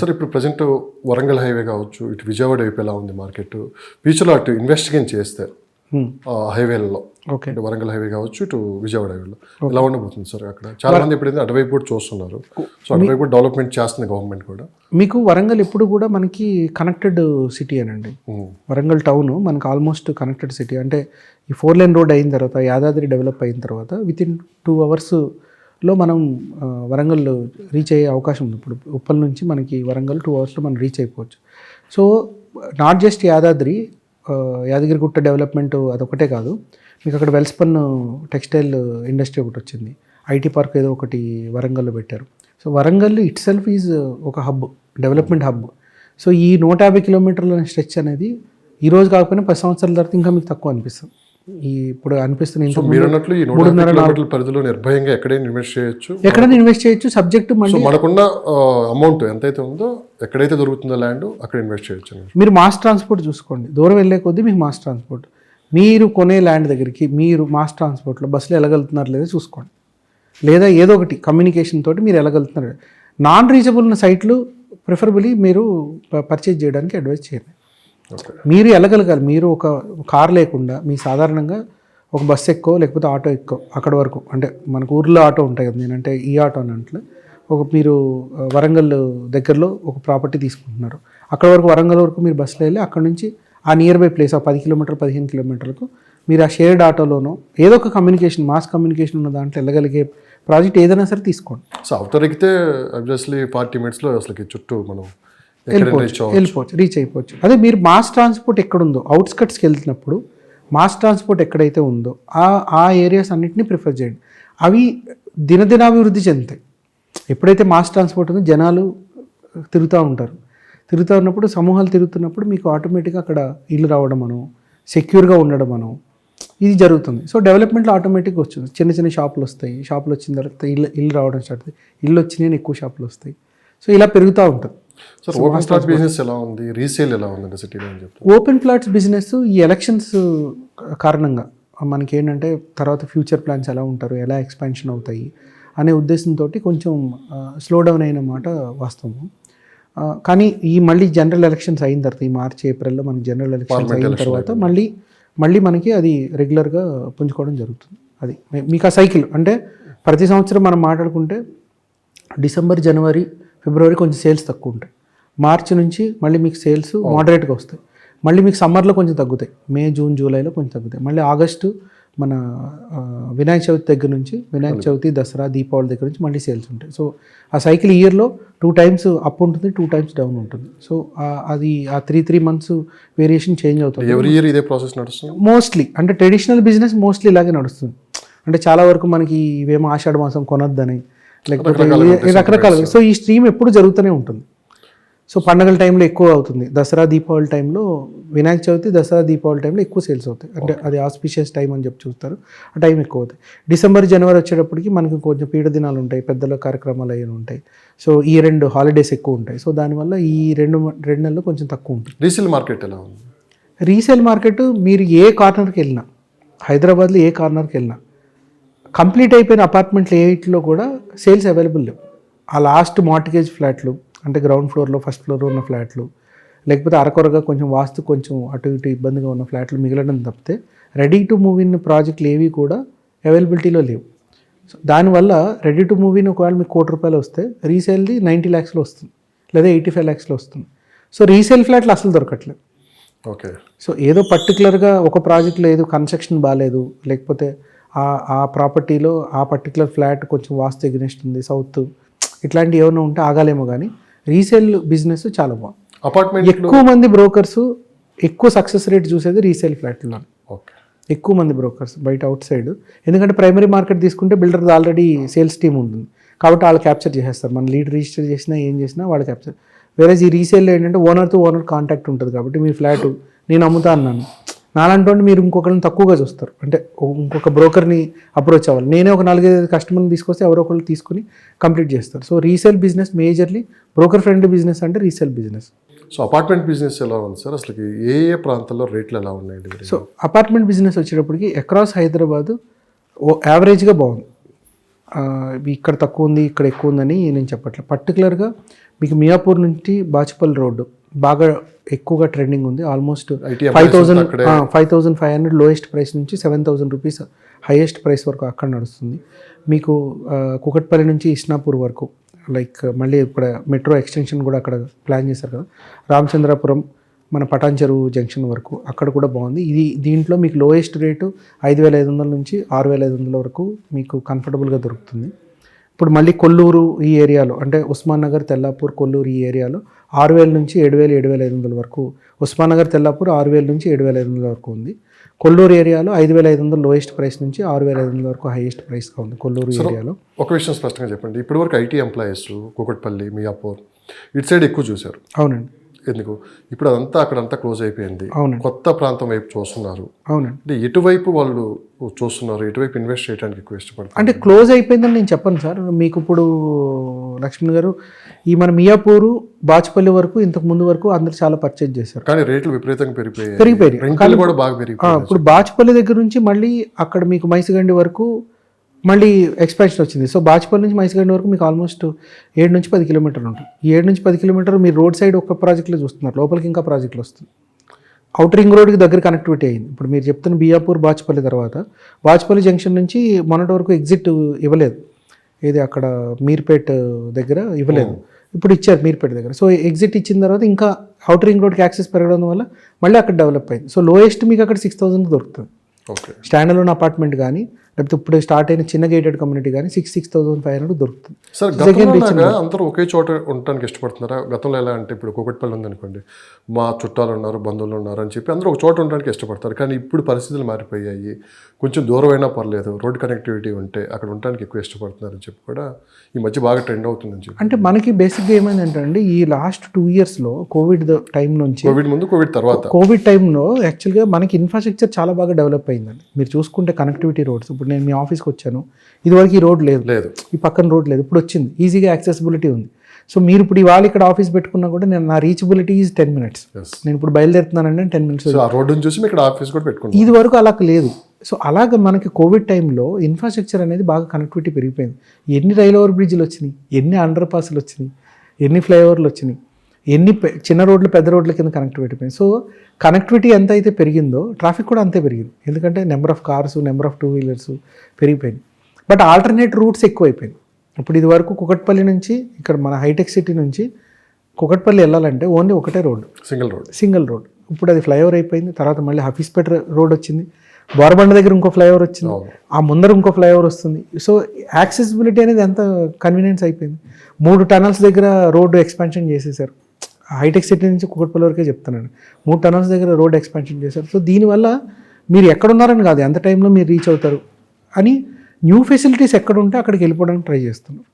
Sir ఇప్పుడు present Warangal highway కావచ్చు, ఇటు విజయవాడ వైపు ఎలా ఉంది మార్కెట్? ఫ్యూచర్లో అటు ఇన్వెస్టిగేట్ చేస్తే హైవేలలో, ఓకే, ఇటు వరంగల్ హైవే కావచ్చు, ఇటు విజయవాడ హైవేలో ఎలా ఉండబోతుంది సార్? అక్కడ చాలా మంది ఎప్పుడైతే అటువైపు కూడా చూస్తున్నారు, సో అటువైపు కూడా డెవలప్మెంట్ చేస్తుంది గవర్నమెంట్ కూడా. మీకు వరంగల్ ఎప్పుడు కూడా మనకి కనెక్టెడ్ సిటీ అనండి. వరంగల్ టౌన్ మనకు ఆల్మోస్ట్ కనెక్టెడ్ సిటీ. అంటే ఈ 4 లైన్ రోడ్ అయిన తర్వాత, యాదాద్రి డెవలప్ అయిన తర్వాత వితిన్ 2 అవర్స్లో మనం వరంగల్ రీచ్ అయ్యే అవకాశం ఉంది. ఇప్పుడు ఉప్పల్ నుంచి మనకి వరంగల్ 2 అవర్స్లో మనం రీచ్ అయిపోవచ్చు. So not just Yadagirigutta development అదొకటే కాదు, మీకు అక్కడ వెల్స్పన్ టెక్స్టైల్ ఇండస్ట్రీ ఒకటి వచ్చింది, ఐటీ పార్క్ ఏదో ఒకటి వరంగల్లో పెట్టారు. So Warangal it self is ఒక హబ్, డెవలప్మెంట్ హబ్. సో ఈ 150 కిలోమీటర్ల స్ట్రెచ్ అనేది ఈ రోజు కాకపోయినా 10 సంవత్సరాల తర్వాత ఇంకా మీకు తక్కువ అనిపిస్తుంది. ఇప్పుడు అనిపిస్తుంది పరిధిలో నిర్భయంగా ఎక్కడైనా ఇన్వెస్ట్ చేయొచ్చు. సబ్జెక్ట్ మళ్ళీ మనకున్న అమౌంట్ ఎంతైతే ఉందో ఎక్కడైతే దొరుకుతుందో ల్యాండ్ అక్కడ ఇన్వెస్ట్ చేయొచ్చు. మీరు మాస్ ట్రాన్స్పోర్ట్ చూసుకోండి, దూరం వెళ్ళే కొద్దీ మీకు మాస్ ట్రాన్స్పోర్ట్, మీరు కొనే ల్యాండ్ దగ్గరికి మీరు మాస్ ట్రాన్స్పోర్ట్లో బస్సులో వెళ్ళగలుగుతున్నారు లేదా చూసుకోండి, లేదా ఏదో ఒకటి కమ్యూనికేషన్ తోటి మీరు వెళ్ళగలుగుతున్నారు. నాన్ రీచబుల్ ఉన్న సైట్లు ప్రిఫరబుల్లీ మీరు పర్చేజ్ చేయడానికి అడ్వైజ్ చేయండి. మీరు వెళ్ళగలగాలి. మీరు ఒక కార్ లేకుండా మీ సాధారణంగా ఒక బస్సు ఎక్కువ లేకపోతే ఆటో ఎక్కువ అక్కడ వరకు, అంటే మనకు ఊర్లో ఆటో ఉంటాయి కదా, నేనంటే ఈ ఆటో అని అంటే మీరు వరంగల్ దగ్గరలో ఒక ప్రాపర్టీ తీసుకుంటున్నారు, అక్కడ వరకు వరంగల్ వరకు మీరు బస్సులో వెళ్ళి అక్కడ నుంచి ఆ నియర్ బై ప్లేస్ ఆ 10 కిలోమీటర్ 15 కిలోమీటర్లకు మీరు ఆ షేర్డ్ ఆటోలోనో ఏదో ఒక కమ్యూనికేషన్, మాస్ కమ్యూనికేషన్ ఉన్న దాంట్లో వెళ్ళగలిగే ప్రాజెక్ట్ ఏదైనా సరే తీసుకోండి. సో అవతల ఎక్కితే ఆబ్వియస్లీ 40 మినిట్స్లో అసలు చుట్టూ మనం వెళ్ళిపోవచ్చు, రీచ్ అయిపోవచ్చు. అదే మీరు మాస్ ట్రాన్స్పోర్ట్ ఎక్కడుందో, అవుట్స్కట్స్కి వెళ్తున్నప్పుడు మాస్ ట్రాన్స్పోర్ట్ ఎక్కడైతే ఉందో ఆ ఏరియాస్ అన్నింటినీ ప్రిఫర్ చేయండి. అవి దినదినాభివృద్ధి చెందుతాయి. ఎప్పుడైతే మాస్ ట్రాన్స్పోర్ట్ ఉందో జనాలు తిరుగుతూ ఉంటారు, తిరుగుతూ ఉన్నప్పుడు సమూహాలు తిరుగుతున్నప్పుడు మీకు ఆటోమేటిక్గా అక్కడ ఇల్లు రావడం అను, సెక్యూర్గా ఉండడం అను ఇది జరుగుతుంది. సో డెవలప్మెంట్లో ఆటోమేటిక్గా వచ్చింది. చిన్న చిన్న షాపులు వస్తాయి, షాపులు వచ్చిన తర్వాత ఇల్లు రావడం స్టార్ట్ అవుతుంది, ఇల్లు వచ్చినాయి ఎక్కువ షాపులు వస్తాయి. సో ఇలా పెరుగుతూ ఉంటుంది. ఓపెన్ ప్లాట్స్ బిజినెస్ ఎలా ఉంది, రీసేల్ ఎలా ఉంది సిటీలో అని చెప్తారు? ఓపెన్ ప్లాట్స్ బిజినెస్ ఈ ఎలక్షన్స్ కారణంగా మనకి ఏంటంటే తర్వాత ఫ్యూచర్ ప్లాన్స్ ఎలా ఉంటారు, ఎలా ఎక్స్పాన్షన్ అవుతాయి అనే ఉద్దేశంతో కొంచెం స్లో డౌన్ అయిన మాట వాస్తవం. కానీ ఈ మళ్ళీ జనరల్ ఎలక్షన్స్ అయిన తర్వాత, ఈ మార్చ్ ఏప్రిల్లో మనకి జనరల్ ఎలక్షన్స్ అయిన తర్వాత మళ్ళీ మనకి అది రెగ్యులర్గా పుంజుకోవడం జరుగుతుంది. అది మీకు ఆ సైకిల్ అంటే ప్రతి సంవత్సరం మనం మాట్లాడుకుంటే డిసెంబర్, జనవరి, ఫిబ్రవరి కొంచెం సేల్స్ తక్కువ ఉంటాయి, మార్చి నుంచి మళ్ళీ మీకు సేల్స్ మోడరేట్గా వస్తాయి, మళ్ళీ మీకు సమ్మర్లో కొంచెం తగ్గుతాయి, మే, జూన్, జూలైలో కొంచెం తగ్గుతాయి, మళ్ళీ ఆగస్టు మన వినాయక చవితి దగ్గర నుంచి, వినాయక చవితి, దసరా, దీపావళి దగ్గర నుంచి మళ్ళీ సేల్స్ ఉంటాయి. సో ఆ సైకిల్ ఇయర్లో 2 టైమ్స్ అప్ ఉంటుంది, 2 టైమ్స్ డౌన్ ఉంటుంది. సో అది ఆ 3 మంత్స్ వేరియేషన్ చేంజ్ అవుతుంది. ఎవ్రీ ఇయర్ ఇదే ప్రాసెస్ నడుస్తుంది మోస్ట్లీ. అంటే ట్రెడిషనల్ బిజినెస్ మోస్ట్లీ ఇలాగే నడుస్తుంది. అంటే చాలా వరకు మనకి ఇవేమో ఆషాఢ మాసం కొనొద్దని లేకపోతే రకరకాల, సో ఈ స్ట్రీమ్ ఎప్పుడు జరుగుతూనే ఉంటుంది. సో పండగల టైంలో ఎక్కువ అవుతుంది, దసరా, దీపావళి టైంలో, వినాయక చవితి, దసరా, దీపావళి టైంలో ఎక్కువ సేల్స్ అవుతాయి. అంటే అది ఆస్పిషియస్ టైం అని చెప్పి చూస్తారు, ఆ టైం ఎక్కువ అవుతాయి. డిసెంబర్, జనవరి వచ్చేటప్పటికి మనకి కొంచెం పీడ దినాలు ఉంటాయి, పెద్దల కార్యక్రమాలు అవి ఉంటాయి. సో ఈ 2 హాలిడేస్ ఎక్కువ ఉంటాయి. సో దానివల్ల ఈ రెండు నెలలు కొంచెం తక్కువ ఉంటుంది. రీసేల్ మార్కెట్ ఎలా ఉంది? రీసేల్ మార్కెట్ మీరు ఏ కార్నర్కి వెళ్ళినా, హైదరాబాద్లో ఏ కార్నర్కి వెళ్ళినా, కంప్లీట్ అయిపోయిన అపార్ట్మెంట్లు ఏట్లో కూడా సేల్స్ అవైలబుల్ లేవు. ఆ లాస్ట్ మార్టిగేజ్ ఫ్లాట్లు అంటే గ్రౌండ్ ఫ్లోర్లో, ఫస్ట్ ఫ్లోర్లో ఉన్న ఫ్లాట్లు, లేకపోతే అరకొరగా కొంచెం వాస్తు కొంచెం అటు ఇటు ఇబ్బందిగా ఉన్న ఫ్లాట్లు మిగలడం తప్పితే రెడీ టు మూవ్ ఇన్ ప్రాజెక్టులు ఏవి కూడా అవైలబిలిటీలో లేవు. సో దానివల్ల రెడీ టు మూవ్ ఇన్ ఒకవేళ మీకు ₹1,00,00,000 వస్తే రీసేల్ది 90 lakhsలో వస్తుంది, లేదా 85 lakhsలో వస్తుంది. సో రీసేల్ ఫ్లాట్లు అసలు దొరకట్లేదు. ఓకే. సో ఏదో పర్టికులర్గా ఒక ప్రాజెక్ట్లో ఏదో కన్స్ట్రక్షన్ బాగాలేదు, లేకపోతే ఆ ప్రాపర్టీలో ఆ పర్టికులర్ ఫ్లాట్ కొంచెం వాస్తు ఎగ్నెస్ట్ ఉంది, సౌత్, ఇట్లాంటివి ఏమైనా ఉంటే ఆగాలేమో. కానీ రీసేల్ బిజినెస్ చాలా బాగుంది. అపార్ట్మెంట్ ఎక్కువ మంది బ్రోకర్స్ ఎక్కువ సక్సెస్ రేట్ చూసేది రీసేల్ ఫ్లాట్లో. ఎక్కువ మంది బ్రోకర్స్ బయట అవుట్ సైడ్, ఎందుకంటే ప్రైమరీ మార్కెట్ తీసుకుంటే బిల్డర్ ఆల్రెడీ సేల్స్ టీమ్ ఉంటుంది కాబట్టి వాళ్ళు క్యాప్చర్ చేసేస్తారు. మన లీడ్ రిజిస్టర్ చేసినా ఏం చేసినా వాళ్ళు క్యాప్చర్. వేరే ఈ రీసేల్లో ఏంటంటే ఓనర్తో ఓనర్ కాంటాక్ట్ ఉంటుంది కాబట్టి మీ ఫ్లాట్ నేను అమ్ముతా అన్నాను నాలంటే మీరు ఇంకొకరిని తక్కువగా చూస్తారు. అంటే ఇంకొక బ్రోకర్ని అప్రోచ్ అవ్వాలి, నేనే ఒక 4-5 కస్టమర్ని తీసుకొస్తే ఎవరో ఒకళ్ళు తీసుకుని కంప్లీట్ చేస్తారు. So resale business majorly broker friendly business అంటే resale business. So apartment business ఎలా ఉంది సార్? అసలు ఏ ప్రాంతాల్లో రేట్లు ఎలా ఉన్నాయి? సో అపార్ట్మెంట్ బిజినెస్ వచ్చేటప్పటికి అక్రాస్ హైదరాబాద్ యావరేజ్గా బాగుంది. ఇక్కడ తక్కువ ఉంది ఇక్కడ ఎక్కువ ఉందని నేను చెప్పట్లేదు. పర్టికులర్గా మీకు మియాపూర్ నుంచి బాచుపల్లి రోడ్డు బాగా ఎక్కువగా ట్రెండింగ్ ఉంది. ఆల్మోస్ట్ IT 5,500 లోయెస్ట్ ప్రైస్ నుంచి 7,000 రూపీస్ హైయెస్ట్ ప్రైస్ వరకు అక్కడ నడుస్తుంది. మీకు కూకట్పల్లి నుంచి ఇస్నాపూర్ వరకు, లైక్ మళ్ళీ ఇప్పుడు మెట్రో ఎక్స్టెన్షన్ కూడా అక్కడ ప్లాన్ చేశారు కదా, రామచంద్రాపురం మన పటాన్ చెరువు జంక్షన్ వరకు అక్కడ కూడా బాగుంది. దీంట్లో మీకు లోయెస్ట్ రేటు 5,500 నుంచి 6,500 వరకు మీకు కంఫర్టబుల్గా దొరుకుతుంది. ఇప్పుడు మళ్ళీ కొల్లూరు ఈ ఏరియాలో, అంటే ఉస్మాన్ నగర్, తెల్లాపూర్, కొల్లూరు ఈ ఏరియాలో 6,000 నుంచి 7,000, 7,500 వరకు. ఉస్మాన్ నగర్, తెల్లాపూర్ 6,000 నుంచి 7,500 వరకు ఉంది. కొల్లూరు ఏరియాలో 5,500 లోయెస్ట్ ప్రైస్ నుంచి 6,500 వరకు హైయెస్ట్ ప్రైస్గా ఉంది కొల్లూరు ఏరియాలో. ఒక విషయం స్పష్టంగా చెప్పండి, ఇప్పటి వరకు IT ఎంప్లాయీస్ కూకట్పల్లి, మియాపూర్ ఇటు సైడ్ ఎక్కువ చూశారు. అవునండి. ఎందుకు ఇప్పుడు అదంతా అక్కడంతా క్లోజ్ అయిపోయింది, కొత్త ప్రాంతం వైపు చూస్తున్నారు. అవునండి. అంటే ఎటువైపు వాళ్ళు చూస్తున్నారు, ఎటువైపు ఇన్వెస్ట్ చేయడానికి ఎక్కువ ఇష్టపడతారు? అంటే క్లోజ్ అయిపోయిందని నేను చెప్పను సార్. మీకు ఇప్పుడు లక్ష్మణ్ గారు ఈ మన మియాపూరు, బాచుపల్లి వరకు ఇంతకు ముందు వరకు అందరు చాలా పర్చేజ్ చేశారు, కానీ రేట్లు విపరీతంగా పెరిగిపోయాయి. రెంట్లు కూడా బాగా పెరిగిపోయాయి. ఇప్పుడు బాచుపల్లి దగ్గర నుంచి మళ్ళీ అక్కడ మీకు మైసిగండి వరకు మళ్ళీ ఎక్స్పాన్షన్ వచ్చింది. సో బాచుపల్లి నుంచి మైసిగండి వరకు మీకు ఆల్మోస్ట్ 7 నుంచి 10 కిలోమీటర్లు ఉంటుంది. ఈ 7 నుంచి 10 కిలోమీటర్లు మీరు రోడ్ సైడ్ ఒక్క ప్రాజెక్టులో చూస్తున్నారు, లోపలికి ఇంకా ప్రాజెక్టులు వస్తుంది. అవుటర్ రింగ్ రోడ్కి దగ్గర కనెక్టివిటీ అయింది. ఇప్పుడు మీరు చెప్తున్న బియాపూర్, బాచుపల్లి తర్వాత బాచుపల్లి జంక్షన్ నుంచి మొన్నటి వరకు ఎగ్జిట్ ఇవ్వలేదు, ఏది అక్కడ మీర్పేట్ దగ్గర ఇవ్వలేదు, ఇప్పుడు ఇచ్చారు మీర్పేట దగ్గర. సో ఎగ్జిట్ ఇచ్చిన తర్వాత ఇంకా అవుటర్ రింగ్ రోడ్కి యాక్సెస్ పెరగడం వల్ల మళ్ళీ అక్కడ డెవలప్ అయింది. సో లోయెస్ట్ మీకు అక్కడ 6,000 దొరుకుతుంది. స్టాండ్ అలోన్ అపార్ట్మెంట్ కానీ, లేకపోతే ఇప్పుడు స్టార్ట్ అయిన చిన్న గేటెడ్ కమ్యూనిటీ కానీ 6,500 దొరుకుతుంది. సార్ అందరూ ఒకే చోట ఉండటానికి ఇష్టపడుతున్నారా? గతంలో ఎలా అంటే ఇప్పుడు కూకట్పల్లి ఉందనుకోండి, మా చుట్టాలు ఉన్నారు, బంధువులు ఉన్నారు అని చెప్పి అందరూ ఒక చోట ఉండడానికి ఇష్టపడతారు. కానీ ఇప్పుడు పరిస్థితులు మారిపోయాయి, కొంచెం దూరం అయినా పర్లేదు, రోడ్ కనెక్టివిటీ ఉంటే అక్కడ ఉండడానికి ఎక్కువ ఇష్టపడుతున్నారు అని చెప్పి కూడా ఈ మధ్య బాగా ట్రెండ్ అవుతుందని చెప్పి. అంటే మనకి బేసిక్గా ఏమైందంటే ఈ లాస్ట్ 2 ఇయర్స్లో కోవిడ్ టైం నుంచి, కోవిడ్ ముందు, కోవిడ్ తర్వాత, కోవిడ్ టైంలో యాక్చువల్గా మనకి ఇన్ఫ్రాస్ట్రక్చర్ చాలా బాగా డెవలప్ అయిందండి. మీరు చూసుకుంటే కనెక్టివిటీ రోడ్స్, ఇప్పుడు నేను మీ ఆఫీస్కి వచ్చాను, ఇదివరకు ఈ రోడ్ లేదు, ఈ పక్కన రోడ్ లేదు, ఇప్పుడు వచ్చింది, ఈజీగా యాక్సెసిబిలిటీ ఉంది. సో మీరు ఇప్పుడు ఇవాళ ఇక్కడ ఆఫీస్ పెట్టుకున్నా కూడా నేను నా రీచబిలిటీ ఈజ్ 10 minutes. నేను ఇప్పుడు బయలుదేరుతున్నానంటే 10 minutes. రోడ్డుని చూసి ఇక్కడ ఆఫీస్ కూడా పెట్టుకున్నాను. ఇది వరకు అలా లేదు. సో అలాగ మనకి కోవిడ్ టైంలో ఇన్ఫ్రాస్ట్రక్చర్ అనేది బాగా కనెక్టివిటీ పెరిగిపోయింది. ఎన్ని రైల్ ఓవర్ బ్రిడ్జ్లు వచ్చినాయి, ఎన్ని అండర్ పాస్లు వచ్చినాయి, ఎన్ని ఫ్లైఓవర్లు వచ్చినాయి, ఎన్ని చిన్న రోడ్లు పెద్ద రోడ్ల కింద కనెక్టివిటీ పెరిగింది. సో కనెక్టివిటీ ఎంత అయితే పెరిగిందో ట్రాఫిక్ కూడా అంతే పెరిగింది, ఎందుకంటే number of cars, number of 2-wheelers పెరిగిపోయింది. బట్ ఆల్టర్నేట్ రూట్స్ ఎక్కువైపోయింది. ఇప్పుడు ఇది వరకు కూకట్పల్లి నుంచి ఇక్కడ మన హైటెక్ సిటీ నుంచి కూకట్పల్లి వెళ్ళాలంటే ఓన్లీ ఒకటే రోడ్డు, సింగిల్ రోడ్. ఇప్పుడు అది ఫ్లైఓవర్ అయిపోయింది. తర్వాత మళ్ళీ హఫీస్పేట రోడ్ వచ్చింది, బోరబండ దగ్గర ఇంకో ఫ్లైఓవర్ వచ్చింది, ఆ ముందర ఇంకో ఫ్లైఓవర్ వస్తుంది. సో యాక్సెసిబిలిటీ అనేది ఎంత కన్వీనియన్స్ అయిపోయింది. 3 టనల్స్ దగ్గర రోడ్డు ఎక్స్పాన్షన్ చేసేసారు. హైటెక్ సిటీ నుంచి కూకట్పల్లి వరకే చెప్తున్నాను, 3 టనల్స్ దగ్గర రోడ్ ఎక్స్పాన్షన్ చేశారు. సో దీనివల్ల మీరు ఎక్కడున్నారని కాదు, ఎంత టైంలో మీరు రీచ్ అవుతారు అని న్యూ ఫెసిలిటీస్ ఎక్కడ ఉంటే అక్కడికి వెళ్ళిపోవడానికి ట్రై చేస్తున్నాం.